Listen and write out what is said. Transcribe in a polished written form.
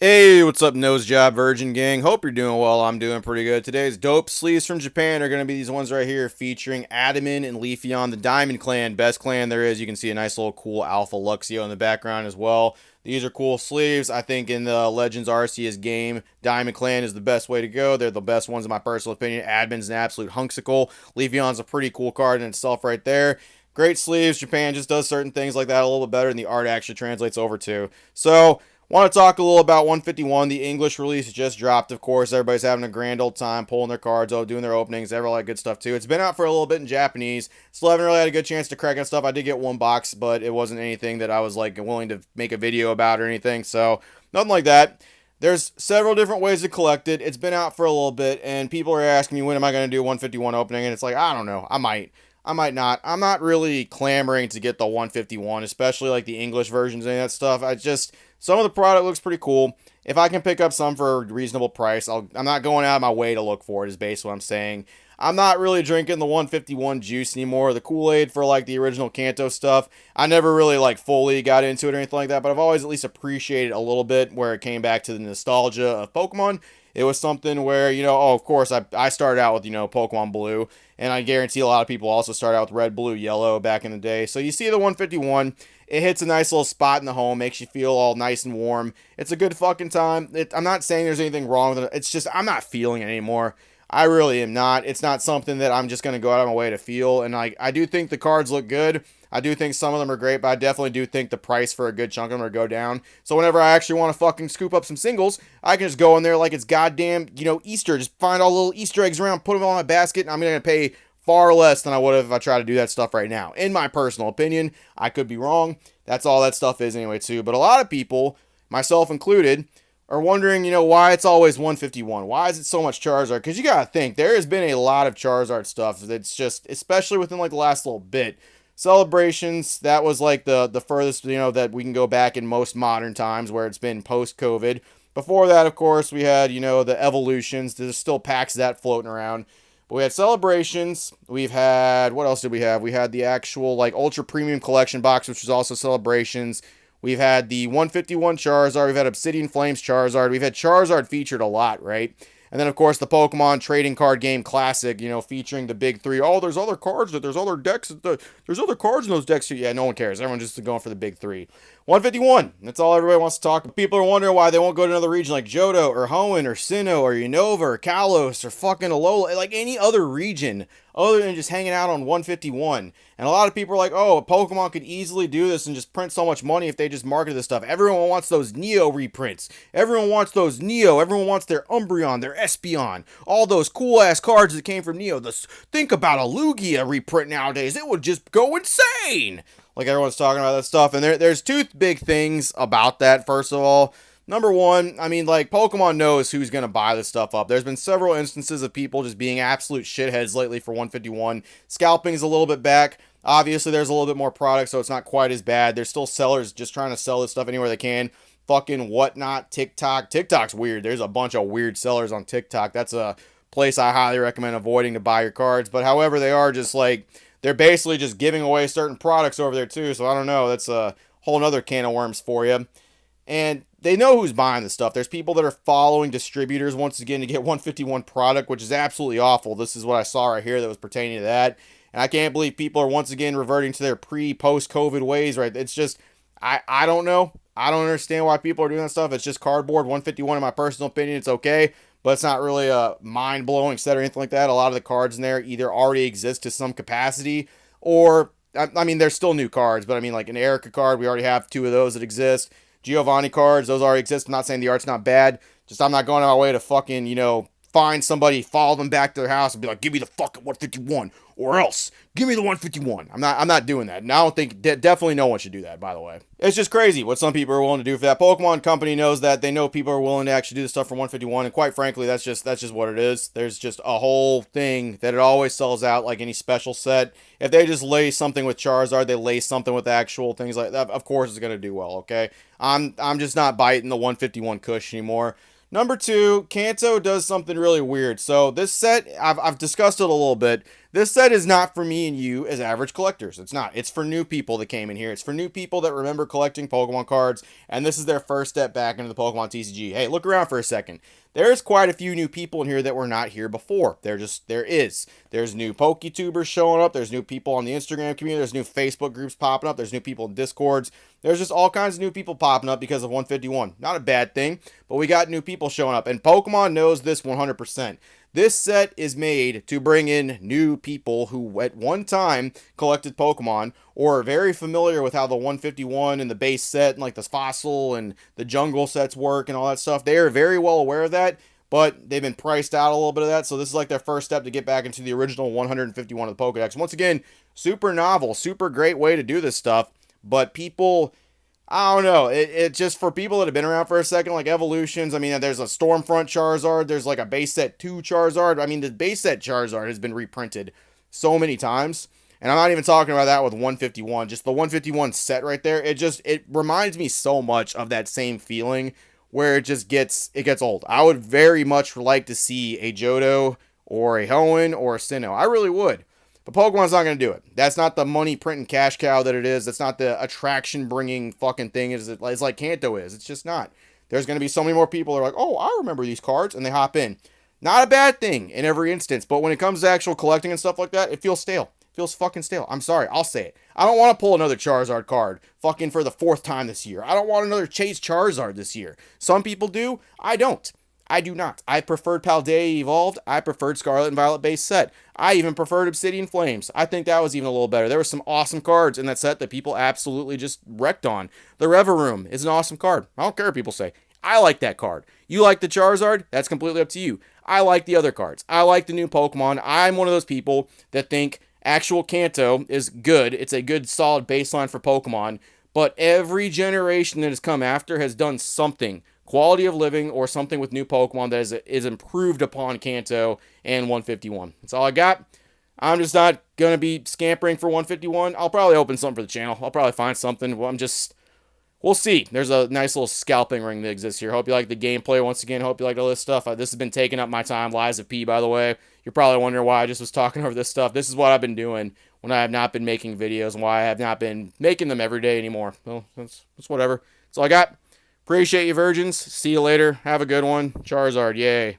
Hey, what's up, Nose Job Virgin Gang? Hope you're doing well. I'm doing pretty good. Today's dope sleeves from Japan are going to be these ones right here featuring Adaman and Leafeon, the Diamond Clan, best clan there is. You can see a nice little cool Alpha Luxio in the background as well. These are cool sleeves. I think in the Legends Arceus game, Diamond Clan is the best way to go. They're the best ones in my personal opinion. Adaman's an absolute hunksicle. Leafeon's a pretty cool card in itself right there. Great sleeves. Japan just does certain things like that a little bit better than the art actually translates over to. So, want to talk a little about 151. The English release just dropped, of course. Everybody's having a grand old time pulling their cards out, doing their openings, all that good stuff too. It's been out for a little bit in Japanese. Still haven't really had a good chance to crack that stuff. I did get one box, but it wasn't anything that I was like willing to make a video about or anything. So nothing like that. There's several different ways to collect it. It's been out for a little bit, and people are asking me when am I going to do 151 opening, and it's like I don't know. I might. I might not. I'm not really clamoring to get the 151, especially like the English versions and that stuff. I just some of the product looks pretty cool. If I can pick up some for a reasonable price, I'm not going out of my way to look for it. Is basically what I'm saying. I'm not really drinking the 151 juice anymore. The Kool-Aid for like the original Kanto stuff. I never really like fully got into it or anything like that, but I've always at least appreciated a little bit where it came back to the nostalgia of Pokemon. It was something where, oh, of course, I started out with, Pokemon Blue, and I guarantee a lot of people also started out with Red, Blue, Yellow back in the day. So you see the 151, it hits a nice little spot in the home, makes you feel all nice and warm. It's a good fucking time. I'm not saying there's anything wrong with it. It's just, I'm not feeling it anymore. I really am not. It's not something that I'm just going to go out of my way to feel. And I do think the cards look good. I do think some of them are great, but I definitely do think the price for a good chunk of them are go down. So whenever I actually want to fucking scoop up some singles, I can just go in there like it's goddamn, Easter. Just find all the little Easter eggs around, put them all in my basket, and I'm going to pay far less than I would have if I tried to do that stuff right now. In my personal opinion, I could be wrong. That's all that stuff is anyway, too. But a lot of people, myself included, are wondering, why it's always 151. Why is it so much Charizard? Because you got to think, there has been a lot of Charizard stuff that's just, especially within like the last little bit. Celebrations, that was like the furthest, that we can go back in most modern times where it's been post-COVID. Before that, of course, we had, the evolutions. There's still packs of that floating around. But we had celebrations. We've had, what else did we have? We had the actual, like, ultra premium collection box, which was also celebrations. We've had the 151 Charizard. We've had Obsidian Flames Charizard. We've had Charizard featured a lot, right? And then, of course, the Pokemon Trading Card Game Classic, featuring the big three. Oh, there's other cards, there's other decks, there's other cards in those decks. Yeah, no one cares. Everyone's just going for the big three. 151, that's all everybody wants to talk. People are wondering why they won't go to another region like Johto or Hoenn or Sinnoh or Unova or Kalos or fucking Alola, like any other region other than just hanging out on 151. And a lot of people are like, oh, Pokemon could easily do this and just print so much money if they just marketed this stuff. Everyone wants those Neo reprints. Everyone wants those Neo. Everyone wants their Umbreon, their Espeon, all those cool ass cards that came from Neo. Think about a Lugia reprint nowadays. It would just go insane. Like everyone's talking about that stuff. And there's two big things about that, first of all. Number one, I mean, like, Pokemon knows who's going to buy this stuff up. There's been several instances of people just being absolute shitheads lately for 151. Scalping is a little bit back. Obviously, there's a little bit more product, so it's not quite as bad. There's still sellers just trying to sell this stuff anywhere they can. Fucking whatnot, TikTok. TikTok's weird. There's a bunch of weird sellers on TikTok. That's a place I highly recommend avoiding to buy your cards. But however, they are just like, they're basically just giving away certain products over there too. So I don't know. That's a whole nother can of worms for you. And they know who's buying this stuff. There's people that are following distributors once again to get 151 product, which is absolutely awful. This is what I saw right here that was pertaining to that. And I can't believe people are once again reverting to their post-COVID ways, right? It's just, I don't know. I don't understand why people are doing that stuff. It's just cardboard. 151, in my personal opinion, it's okay. But it's not really a mind-blowing set or anything like that. A lot of the cards in there either already exist to some capacity or, I mean, they're still new cards. But I mean, like an Erica card, we already have two of those that exist. Giovanni cards, those already exist. I'm not saying the art's not bad. Just I'm not going out of my way to fucking, find somebody, follow them back to their house and be like, give me the fucking 151 or else give me the 151. I'm not doing that. And I don't think, definitely no one should do that, by the way. It's just crazy what some people are willing to do for that. Pokemon Company knows that. They know people are willing to actually do this stuff for 151. And quite frankly, that's just what it is. There's just a whole thing that it always sells out like any special set. If they just lay something with Charizard, they lay something with actual things like that, of course it's going to do well, okay? I'm just not biting the 151 cush anymore. Number two, Kanto does something really weird. So this set, I've discussed it a little bit. This set is not for me and you as average collectors. It's not. It's for new people that came in here. It's for new people that remember collecting Pokemon cards, and this is their first step back into the Pokemon TCG. Hey, look around for a second. There's quite a few new people in here that were not here before. There's new PokeTubers showing up. There's new people on the Instagram community. There's new Facebook groups popping up. There's new people in Discords. There's just all kinds of new people popping up because of 151. Not a bad thing, but we got new people showing up, and Pokemon knows this 100%. This set is made to bring in new people who at one time collected Pokemon or are very familiar with how the 151 and the base set and like the fossil and the jungle sets work and all that stuff. They are very well aware of that, but they've been priced out a little bit of that. So this is like their first step to get back into the original 151 of the Pokedex. Once again, super novel, super great way to do this stuff, but people, I don't know. It just for people that have been around for a second, like evolutions. I mean, there's a Stormfront Charizard. There's like a base set 2 Charizard. I mean, the base set Charizard has been reprinted so many times. And I'm not even talking about that with 151. Just the 151 set right there. It reminds me so much of that same feeling where it gets old. I would very much like to see a Johto or a Hoenn or a Sinnoh. I really would. But Pokemon's not going to do it. That's not the money printing cash cow that it is. That's not the attraction bringing fucking thing it's like Kanto is. It's just not. There's going to be so many more people that are like, oh, I remember these cards, and they hop in. Not a bad thing in every instance, but when it comes to actual collecting and stuff like that, it feels stale. It feels fucking stale. I'm sorry, I'll say it. I don't want to pull another Charizard card fucking for the 4th time this year. I don't want another Chase Charizard this year. Some people do. I don't. I do not. I preferred Paldea Evolved. I preferred Scarlet and Violet base set. I even preferred Obsidian Flames. I think that was even a little better. There were some awesome cards in that set that people absolutely just wrecked on. The Reverum is an awesome card. I don't care what people say. I like that card. You like the Charizard? That's completely up to you. I like the other cards. I like the new Pokemon. I'm one of those people that think actual Kanto is good. It's a good solid baseline for Pokemon. But every generation that has come after has done something. Quality of living or something with new Pokemon that is improved upon Kanto and 151. That's all I got. I'm just not going to be scampering for 151. I'll probably open something for the channel. I'll probably find something. We'll see. There's a nice little scalping ring that exists here. Hope you like the gameplay once again. Hope you like all this stuff. This has been taking up my time. Lies of P, by the way. You're probably wondering why I just was talking over this stuff. This is what I've been doing when I have not been making videos and why I have not been making them every day anymore. Well, that's whatever. That's all I got. Appreciate you, virgins. See you later. Have a good one. Charizard, yay.